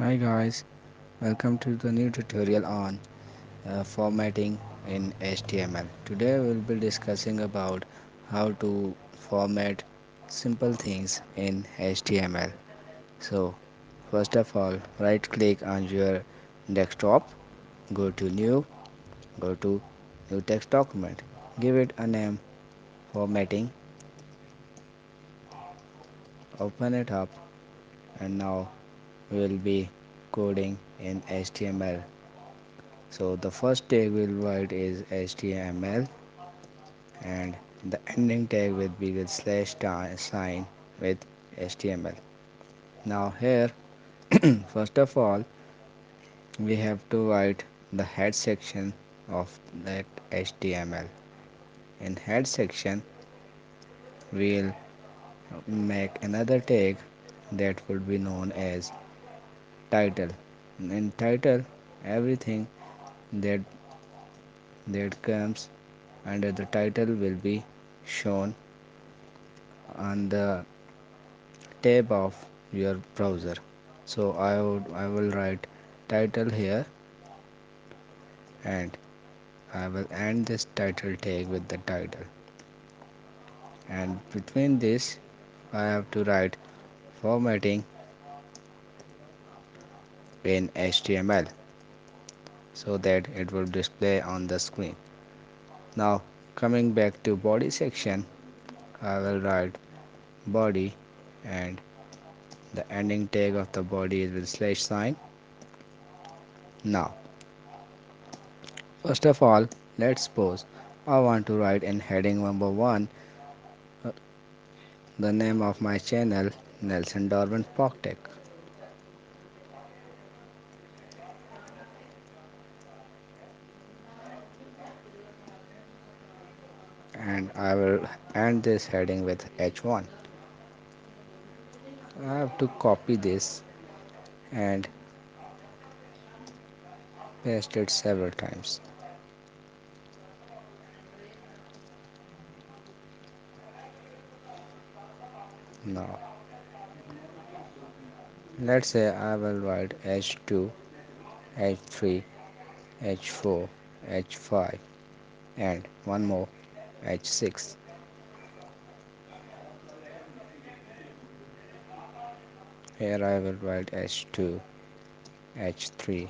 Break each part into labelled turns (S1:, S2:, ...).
S1: Hi guys, welcome to the new tutorial on formatting in HTML. Today we'll be discussing about how to format simple things in HTML. So first of all, right click on your desktop, go to go to new text document, give it a name formatting, open it up, and now we'll be coding in HTML. So the first tag we'll write is HTML and the ending tag will be with slash sign with HTML. Now here first of all we have to write the head section of that HTML. In head section we'll make another tag that would be known as title. In title everything that that comes under the title will be shown on the tab of your browser. So I will write title here and I will end this title tag with the title, and between this I have to write formatting in HTML so that it will display on the screen. Now coming back to body section, I will write body and the ending tag of the body is with slash sign. Now first of all, let's suppose I want to write in heading number 1 the name of my channel, Nelson Darwin PogTech, and I will end this heading with H1. I have to copy this and paste it several times. Now let's say I will write H2, H3, H4, H5 and one more H6. Here I will write H2, H3,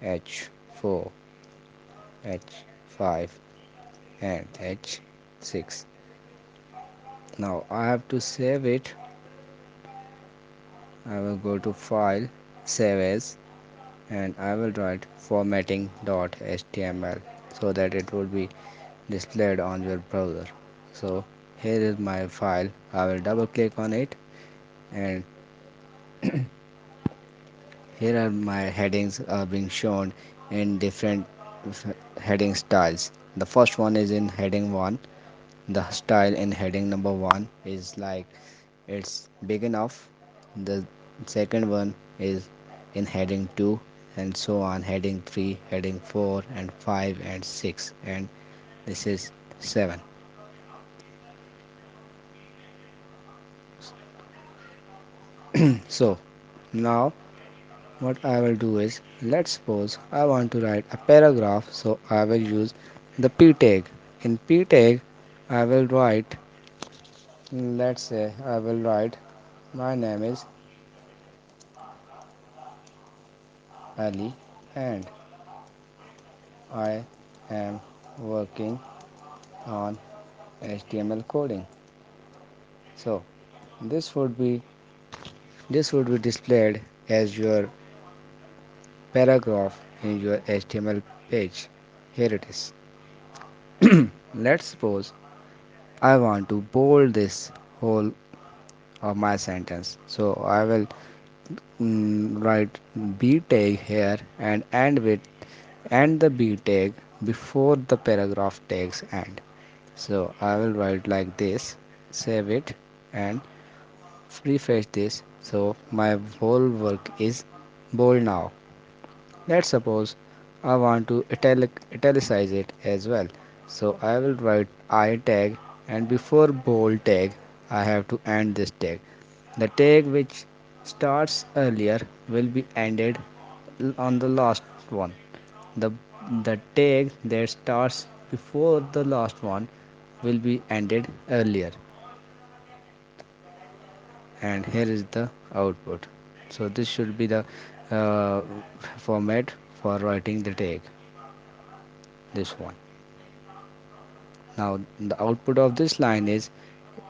S1: H4, H5 and H6. Now I have to save it. I will go to file, save as, and I will write formatting.html so that it will be displayed on your browser. So here is my file. I will double click on it, and here are my headings are being shown in different heading styles. The first one is in heading 1. The style in heading number 1 is like it's big enough. The second one is in heading 2, and so on, heading 3, heading 4 and 5 and 6, and this is 7. So now what I will do is, let's suppose I want to write a paragraph, so I will use the p tag. In p tag I will write, let's say I will write my name is Ali and I am working on HTML coding. So this would be displayed as your paragraph in your HTML page. Here it is. Let's suppose I want to bold this whole of my sentence. So I will write b tag here and end the b tag before the paragraph tags end. So I will write like this, save it and refresh this. So my whole work is bold now. Let's suppose I want to italicize it as well. So I will write I tag, and before bold tag I have to end this tag. The tag which starts earlier will be ended on the last one. The the tag that starts before the last one will be ended earlier. And here is the output. So this should be the uh, format for writing the tag, this one. Now the output of this line is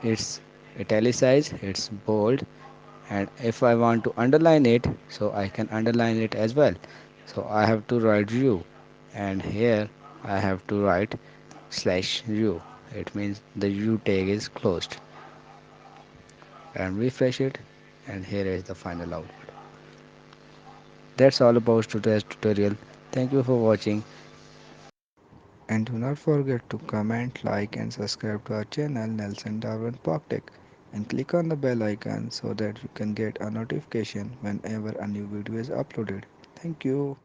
S1: it's italicized, it's bold, and if I want to underline it, so I can underline it as well. So I have to write u, and here I have to write slash u. It means the u tag is closed. And refresh it, and here is the final output. That's all about today's tutorial. Thank you for watching. And do not forget to comment, like, and subscribe to our channel Nelson Darwin PogTech, and click on the bell icon so that you can get a notification whenever a new video is uploaded. Thank you.